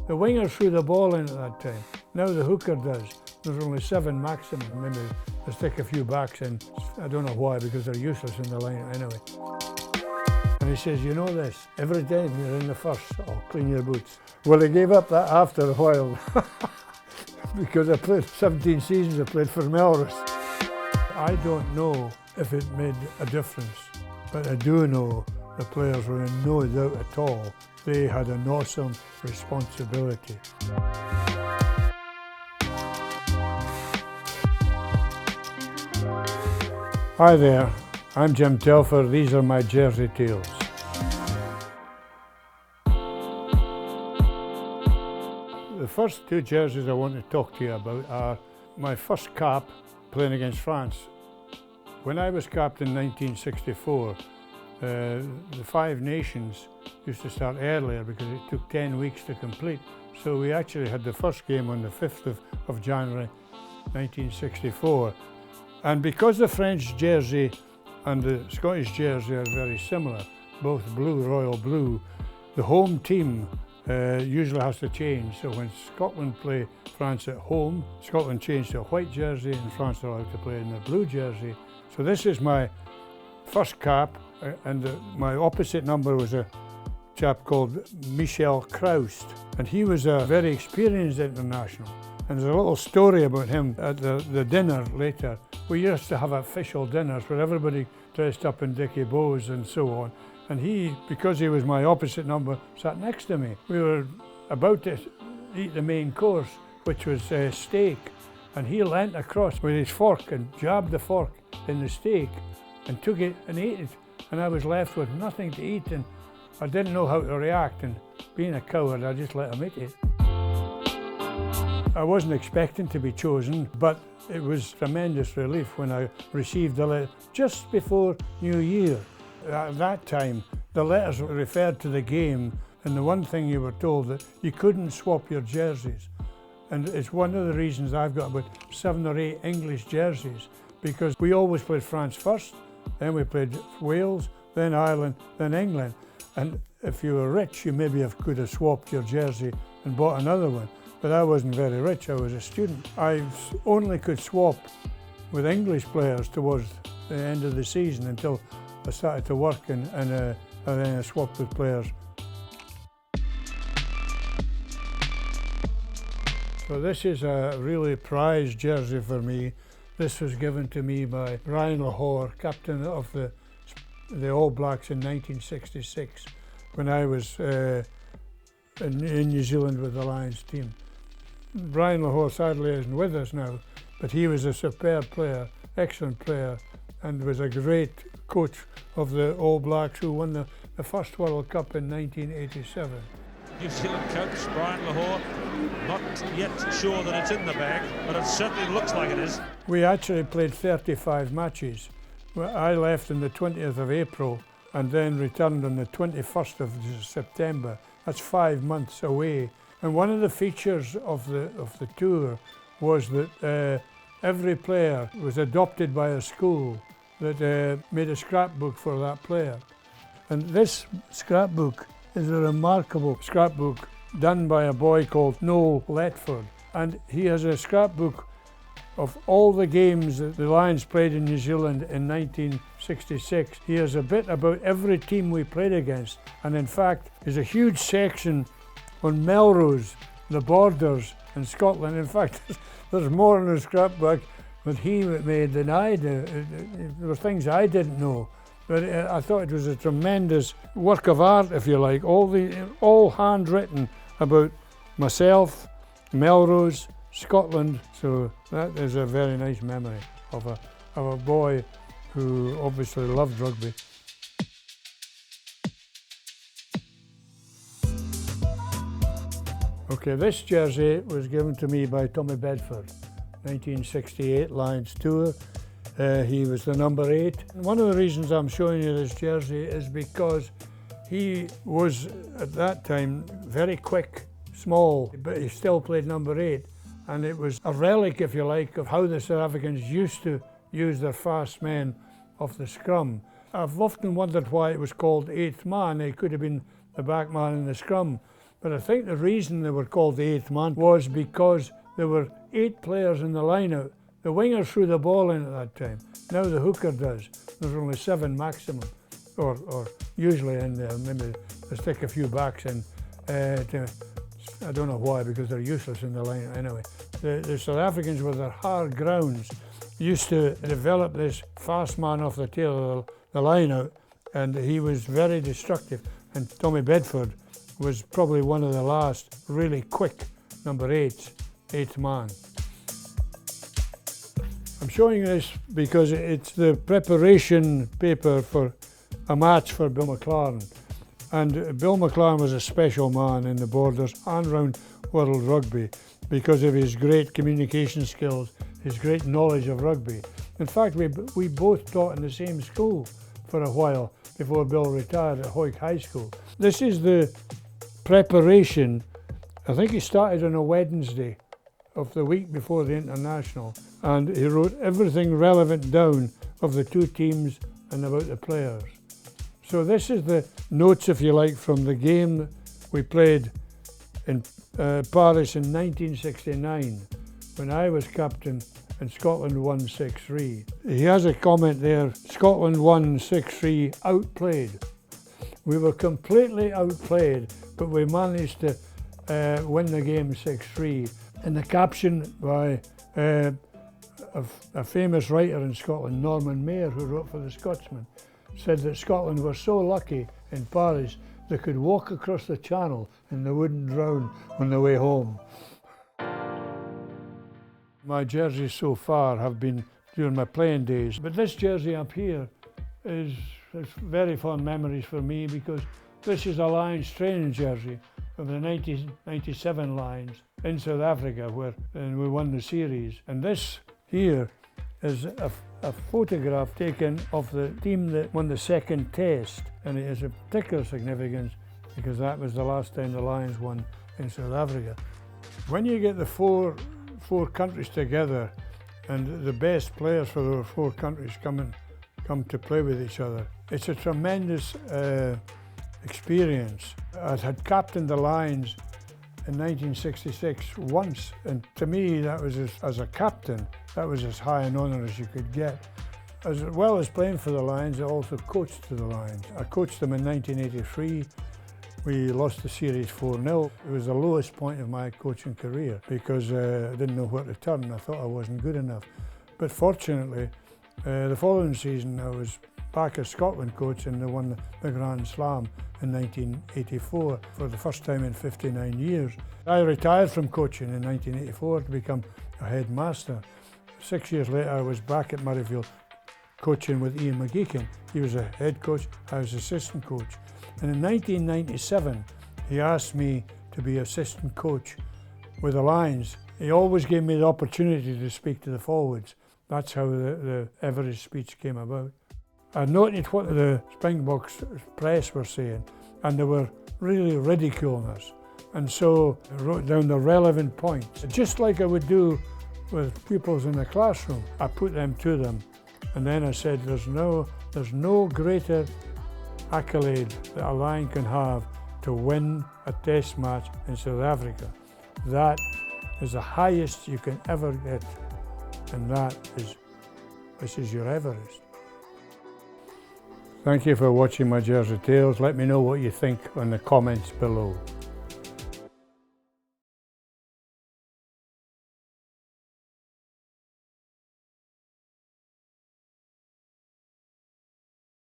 The winger threw the ball in at that time. Now the hooker does. There's only 7 maximum. Maybe they stick a few backs in. I don't know why, because they're useless in the line anyway. And he says, you know this, every time you're in the first, I'll clean your boots. Well, he gave up that after a while because I played 17 seasons, I played for Melrose. I don't know if it made a difference, but I do know the players were in no doubt at all. They had an awesome responsibility. Hi there, I'm Jim Telfer. These are my Jersey Tales. The first 2 jerseys I want to talk to you about are my first cap playing against France. When I was capped in 1964, the 5 Nations used to start earlier because it took 10 weeks to complete. So we actually had the first game on the 5th of January 1964. And because the French jersey and the Scottish jersey are very similar, both blue, royal blue, the home team usually has to change. So when Scotland play France at home, Scotland changed to a white jersey and France are allowed to play in a blue jersey. So this is my first cap, and my opposite number was a chap called Michel Kraust, and he was a very experienced international. And there's a little story about him at the dinner later. We used to have official dinners where everybody dressed up in Dickie Bows and so on. And he, because he was my opposite number, sat next to me. We were about to eat the main course, which was steak. And he leant across with his fork and jabbed the fork in the steak and took it and ate it. And I was left with nothing to eat, and I didn't know how to react. And being a coward, I just let him eat it. I wasn't expecting to be chosen, but it was tremendous relief when I received the letter just before New Year. At that time, the letters referred to the game, and the one thing you were told that you couldn't swap your jerseys. And it's one of the reasons I've got about 7 or 8 English jerseys, because we always played France first, then we played Wales, then Ireland, then England. And if you were rich, you maybe could have swapped your jersey and bought another one. But I wasn't very rich, I was a student. I only could swap with English players towards the end of the season until I started to work, and then I swapped with players. So this is a really prized jersey for me. This was given to me by Brian Lahore, captain of the All Blacks in 1966, when I was in New Zealand with the Lions team. Brian Lahore sadly isn't with us now, but he was a superb player, excellent player, and was a great coach of the All Blacks, who won the first World Cup in 1987. New Zealand coach Brian Lahore, not yet sure that it's in the bag, but it certainly looks like it is. We actually played 35 matches. I left on the 20th of April and then returned on the 21st of September. That's 5 months away. And one of the features of the tour was that every player was adopted by a school that made a scrapbook for that player. And this scrapbook is a remarkable scrapbook done by a boy called Noel Letford. And he has a scrapbook of all the games that the Lions played in New Zealand in 1966. He has a bit about every team we played against. And in fact, there's a huge section on Melrose, the Borders, in Scotland. In fact, there's more in the scrapbook that he made than I did. There were things I didn't know. But I thought it was a tremendous work of art, if you like, all handwritten about myself, Melrose, Scotland. So that is a very nice memory of a boy who obviously loved rugby. Okay, this jersey was given to me by Tommy Bedford, 1968 Lions Tour. He was the number 8. One of the reasons I'm showing you this jersey is because he was, at that time, very quick, small, but he still played number 8. And it was a relic, if you like, of how the South Africans used to use their fast men off the scrum. I've often wondered why it was called 8th man. It could have been the back man in the scrum. But I think the reason they were called the eighth man was because there were 8 players in the line-out. The winger threw the ball in at that time. Now the hooker does. There's only 7 maximum, or usually in there. Maybe they stick a few backs in. I don't know why, because they're useless in the line anyway. The South Africans, with their hard grounds, used to develop this fast man off the tail of the line out, and he was very destructive. And Tommy Bedford was probably one of the last really quick number 8th man. I'm showing this because it's the preparation paper for a match for Bill McLaren. And Bill McLaren was a special man in the borders and round World Rugby because of his great communication skills, his great knowledge of rugby. In fact, we both taught in the same school for a while before Bill retired at Hoyk High School. This is the preparation. I think he started on a Wednesday of the week before the international, and he wrote everything relevant down of the 2 teams and about the players. So this is the notes, if you like, from the game we played in Paris in 1969 when I was captain and Scotland won 6-3. He has a comment there, Scotland won 6-3, outplayed. We were completely outplayed, but we managed to win the game 6-3. And the caption by a famous writer in Scotland, Norman Mayer, who wrote for the Scotsman, said that Scotland were so lucky in Paris they could walk across the channel and they wouldn't drown on the way home. My jerseys so far have been during my playing days, but this jersey up here is very fond memories for me because this is a Lions training jersey of the 1997 Lions in South Africa and we won the series. And this here is a photograph taken of the team that won the 2nd test, and it has a particular significance because that was the last time the Lions won in South Africa. When you get the four countries together and the best players for those 4 countries come to play with each other, it's a tremendous experience. I had captained the Lions in 1966 once, and to me that was, as a captain, that was as high an honour as you could get. As well as playing for the Lions, I also coached for the Lions. I coached them in 1983. We lost the series 4-0. It was the lowest point of my coaching career because I didn't know where to turn. I thought I wasn't good enough. But fortunately, the following season I was back as Scotland coach and they won the Grand Slam in 1984 for the first time in 59 years. I retired from coaching in 1984 to become a headmaster. 6 years later I was back at Murrayfield coaching with Ian McGeechan. He was a head coach, I was assistant coach. And in 1997 he asked me to be assistant coach with the Lions. He always gave me the opportunity to speak to the forwards. That's how the Everest speech came about. I noted what the Springboks press were saying, and they were really ridiculing us. And so I wrote down the relevant points. Just like I would do with pupils in the classroom, I put them to them. And then I said, there's no greater accolade that a Lion can have to win a test match in South Africa. That is the highest you can ever get, and this is your Everest. Thank you for watching my Jersey Tales. Let me know what you think in the comments below.